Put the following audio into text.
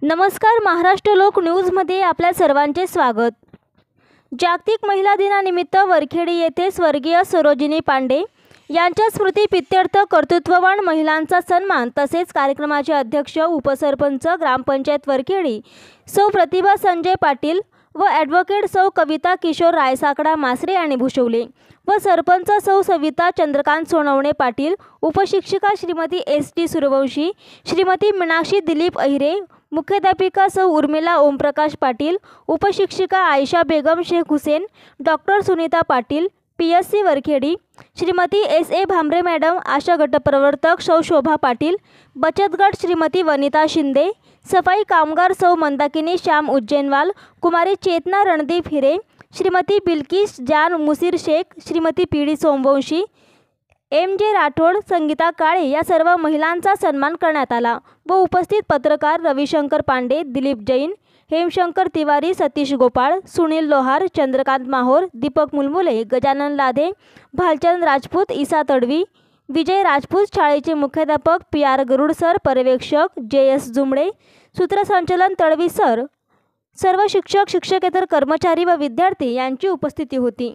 नमस्कार, महाराष्ट्र लोक न्यूजमध्ये आपल्या सर्वांचे स्वागत। जागतिक महिला दिनानिमित्त वरखेडी येथे स्वर्गीय सरोजिनी पांडे यांच्या स्मृतीप्रीत्यर्थ कर्तृत्ववान महिलांचा सन्मान तसेच कार्यक्रमाचे अध्यक्ष उपसरपंच ग्रामपंचायत वरखेडी सौ प्रतिभा संजय पाटील व ॲडव्होकेट सौ कविता किशोर रायसाकडा मासरे आणि भूषवले व सरपंच सौ सविता चंद्रकांत सोनवणे पाटील, उपशिक्षिका श्रीमती एस.टी. सूर्यवंशी, श्रीमती मीनाक्षी दिलीप अहिरे, मुख्याध्यापिका सौ उर्मिला ओमप्रकाश पाटील, उपशिक्षिका Ayesha Begum Shaikh Hussain, doctor Sunita Patil, P S C. Varkhedi, Shrimati S A. Bhambare madam, Asha गटप्रवर्तक सौ शोभा पाटील, बचत गट श्रीमती वनिता शिंदे, सफाई कामगार सौ मंदाकिनी श्याम उज्जैनवाल, कुमारी चेतना रणदीप हिरे, श्रीमती बिल्किस जान मुसीर शेख, श्रीमती पी.डी. सोमवंशी, एम.जे. राठोड, संगीता काळे या सर्व महिलांचा सन्मान करण्यात आला व उपस्थित पत्रकार रविशंकर पांडे, दिलीप जैन, हेमशंकर तिवारी, सतीश गोपाळ, सुनील लोहार, चंद्रकांत माहोर, दीपक मुलमुले, गजानन लाधे, भालचंद राजपूत, ईसा तडवी, विजय राजपूत, शाळेचे मुख्याध्यापक पी.आर. गरुड सर, पर्यवेक्षक जे.एस. जुमडे, सूत्रसंचालन तडवी सर, सर्व शिक्षक, शिक्षकेतर कर्मचारी व विद्यार्थी यांची उपस्थिती होती।